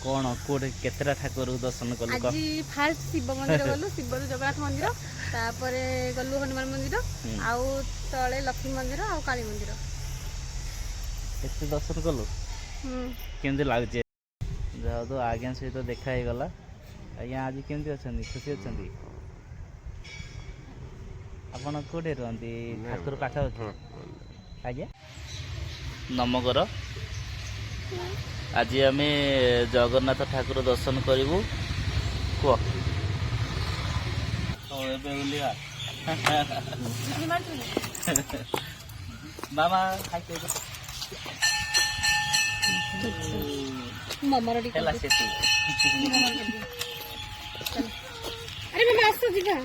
कौन कोटे केतरा ठाकुर दर्शन कलु आज फास्ट शिव मंदिर गलु शिव जगन्नाथ मंदिर तापर गलु हनुमान मंदिर आउ तले लक्ष्मी मंदिर आउ काली मंदिर एते दर्शन कलु केमती लागुचे जा तो आज्ञा सहित देखा ही गला आज्ञा आज केमती अछंती खुशी अछंती आपण कोटे रहंती ठाकुर पाखा आज्ञा नमगर आज आम जगन्नाथ ठाकुर दर्शन करूँ कह मामा अरे मामा आसो जीवा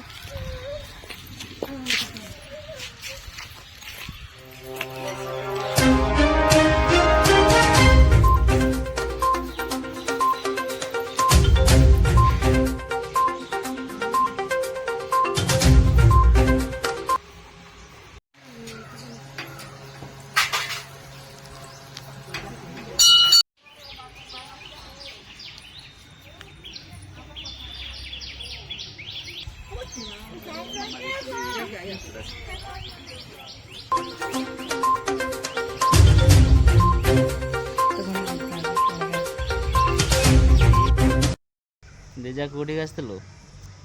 देजा कोठी आसलु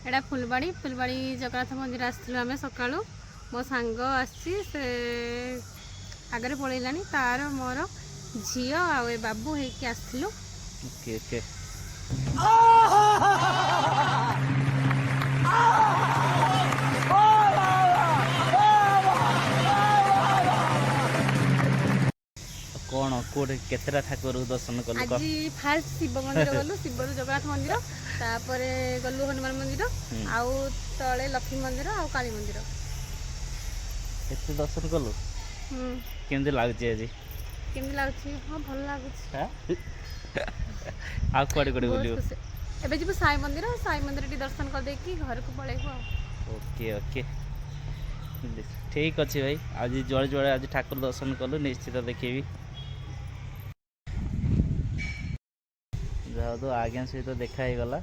एटा फुलबाड़ी जगन्नाथ मंदिर आसलु आम सका मो सांग आसी से आगे पलैलानी तार मोर झी आ बाबू होके आसलु ओके ओके कौन कोटे केतरा ठाकुर दर्शन कलु आज फास्ट शिव मंदिर गलु शिव जगन्नाथ मंदिर तापर गलु हनुमान मंदिर आउ तले लक्ष्मी मंदिर आउ काली मंदिर एते दर्शन कलु केमती लागुचे आज केमती लागुची हां भल लागुची आ कोडे कोडे बुलियो एबे जीव साई मंदिर टी दर्शन कर दे कि घर को पळेबो ओके ओके ठीक अच्छे भाई आज जोड़े जोड़े आज ठाकुर दर्शन कलु निश्चित देखी जा तो आज्ञा सहित देखा ही गला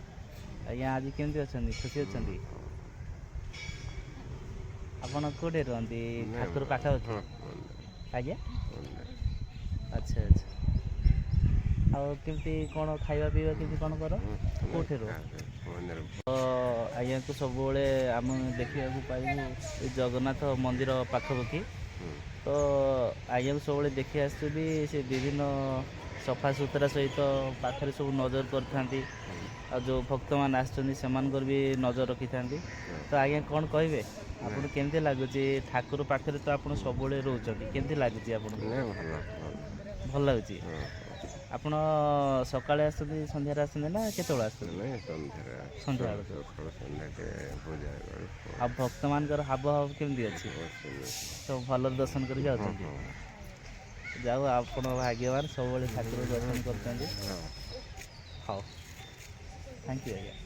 आज्ञा आज केमती अछंती खुशी अछंती आपण कोटे रहंती ठाकुर पाखा आज्ञा अच्छा अच्छा आ केमती कौन खाइबा पीवा केमती कौन कर कोठे रो तो आज्ञा को सब आम देखा पाइबू जगन्नाथ मंदिर पाखपाखी तो आज्ञा को सब देखी आस विभिन्न सफा सुतरा सहित पाखे सब नजर कर जो भक्त मान आसमान भी नजर रखी था तो आज्ञा कौन कहे आपन केमती लगुच ठाकुर पाखे तो आप सब रोच केमती लगुच भल लगुच ଆପଣ ସକାଳେ ଆସୁଛନ୍ତି ସନ୍ଧ୍ୟାରେ ଆସୁଛନ୍ତି ନା କେତେବେଳେ ଆସୁଛନ୍ତି ସନ୍ଧ୍ୟା ଆଉ ଭକ୍ତମାନଙ୍କର ହାବ ଭାବ କେମିତି ଅଛି ସବୁ ଭଲରେ ଦର୍ଶନ କରି ଯାଉଛନ୍ତି ଯାଉ ଆପଣ ଭାଗ୍ୟବାନ ସବୁବେଳେ ଠାକୁର ଦର୍ଶନ କରୁଛନ୍ତି ହଉ ଥ୍ୟାଙ୍କ ୟୁ ଆଜ୍ଞା